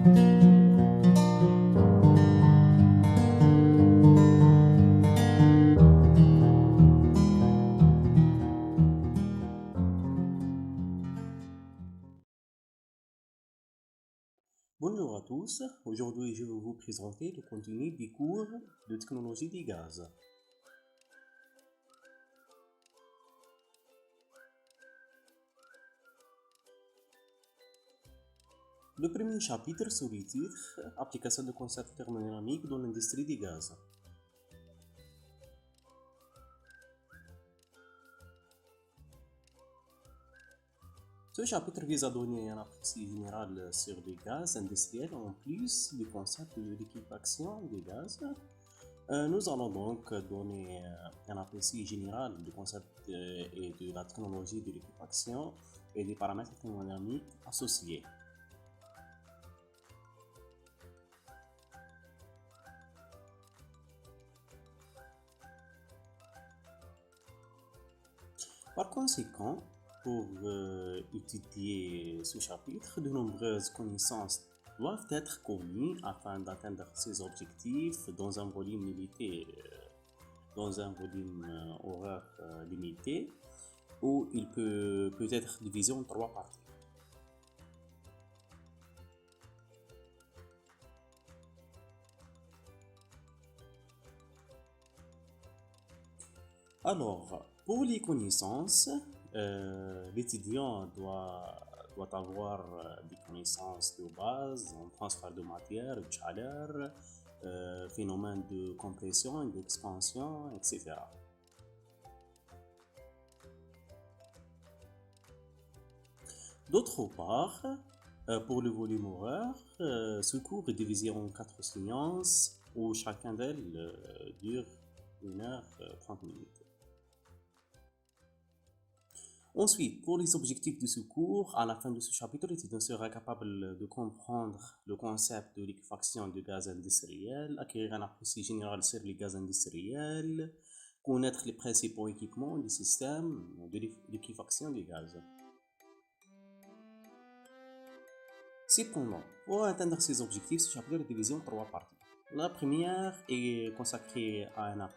Bonjour à tous, aujourd'hui je vais vous présenter le contenu des cours de technologie des gaz. Le premier chapitre sous le titre Application de concept thermodynamique dans l'industrie des gaz. Ce chapitre vise à donner un aperçu général sur les gaz industriels en plus du concept de liquéfaction des gaz. Nous allons donc donner un aperçu général du concept et de la technologie de liquéfaction et des paramètres thermodynamiques associés. Par conséquent, pour étudier ce chapitre, de nombreuses connaissances doivent être connues afin d'atteindre ces objectifs dans un volume limité, horaire limité, où il peut être divisé en 3 parties. Alors, pour les connaissances, l'étudiant doit avoir des connaissances de base en transfert de matière, de chaleur, phénomènes de compression et d'expansion, etc. D'autre part, pour le volume horaire, ce cours est divisé en 4 séances où chacun d'elles dure 1h30 minutes. Ensuite, pour les objectifs de ce cours, à la fin de ce chapitre, l'étudiant sera capable de comprendre le concept de liquéfaction de gaz industriel, acquérir un aperçu général sur les gaz industriels, connaître les principaux équipements du système de liquéfaction des gaz. Cependant, pour atteindre ces objectifs, ce chapitre est divisé en 3 parties. La première est consacrée à un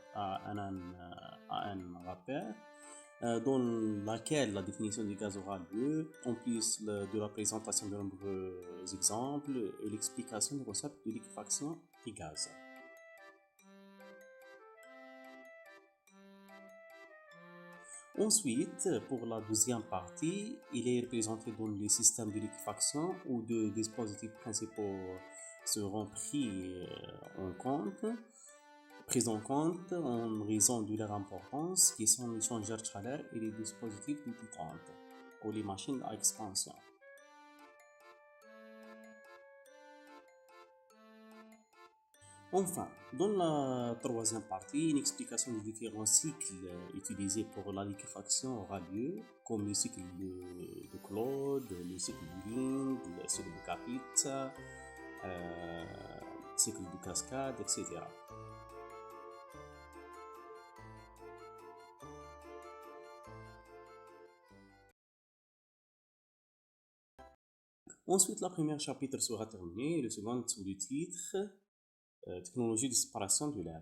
rappel dans laquelle la définition du gaz aura lieu, en plus de la présentation de nombreux exemples et l'explication du concept de liquéfaction des gaz. Ensuite, pour la deuxième partie, il est représenté dans les systèmes de liquéfaction où deux dispositifs principaux seront pris en compte en raison de leur importance, qui sont les changeurs de chaleur et les dispositifs de détente ou les machines à expansion. Enfin, dans la troisième partie, une explication des différents cycles utilisés pour la liquéfaction aura lieu, comme le cycle de Claude, le cycle de Lind, le cycle de Kapitsa, le cycle de cascade, etc. Ensuite, le premier chapitre sera terminé et le second sous le titre Technologie de séparation de l'air.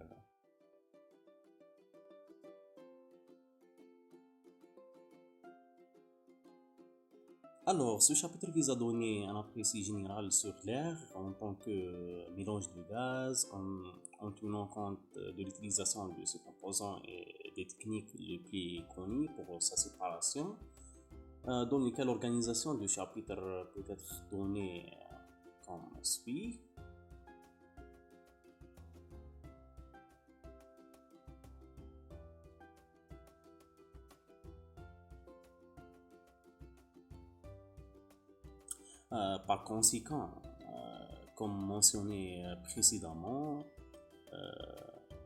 Alors, ce chapitre vise à donner un aperçu général sur l'air en tant que mélange de gaz, en tenant compte de l'utilisation de ce composant et des techniques les plus connues pour sa séparation, dans lesquelles l'organisation du chapitre peut être donnée comme suit. Par conséquent, comme mentionné précédemment,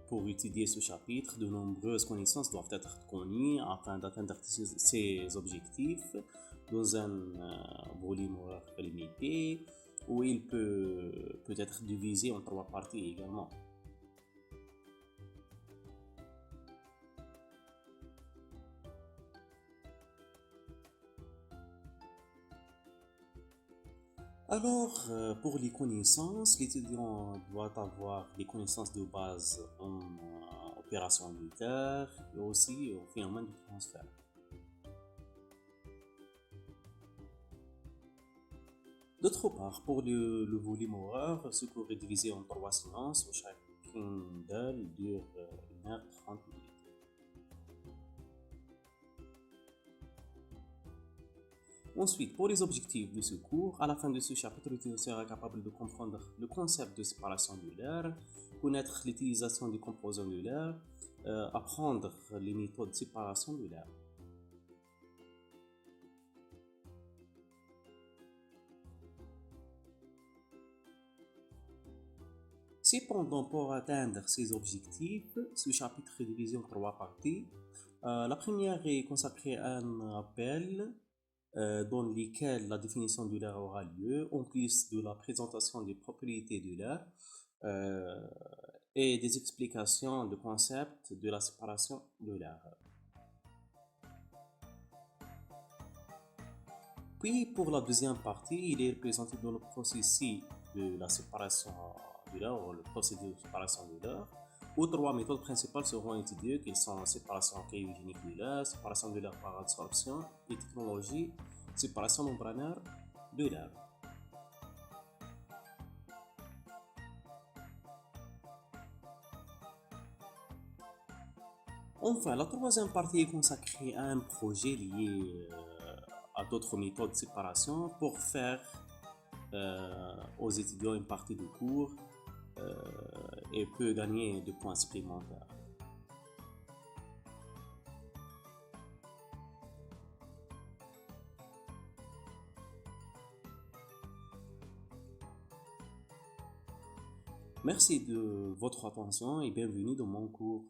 pour étudier ce chapitre, de nombreuses connaissances doivent être connues afin d'atteindre ces objectifs dans un volume horaire limité où il peut être divisé en 3 parties également. Alors, pour les connaissances, l'étudiant doit avoir des connaissances de base en opération militaire et aussi au phénomène de transfert. D'autre part, pour le volume horaire, ce cours est divisé en trois séances où chacune d'elles dure 1h30 minutes. Ensuite, pour les objectifs de ce cours, à la fin de ce chapitre, l'étudiant sera capable de comprendre le concept de séparation de l'air, connaître l'utilisation des composants de l'air, apprendre les méthodes de séparation de l'air. Cependant, pour atteindre ces objectifs, ce chapitre est divisé en trois parties. La première est consacrée à un appel dans lesquels la définition de l'air aura lieu, en plus de la présentation des propriétés de l'air euh, et des explications du concept de la séparation de l'air. Puis pour la deuxième partie, il est représenté dans le processus de la séparation de l'air, ou le procédé de séparation de l'air, où trois méthodes principales seront étudiées, qui sont la séparation cryogénique de l'air, séparation de l'air par absorption et technologie, séparation membranaire de l'air. Enfin, la troisième partie est consacrée à un projet lié à d'autres méthodes de séparation pour faire aux étudiants une partie du cours euh, et peut gagner des points supplémentaires. Merci de votre attention et bienvenue dans mon cours.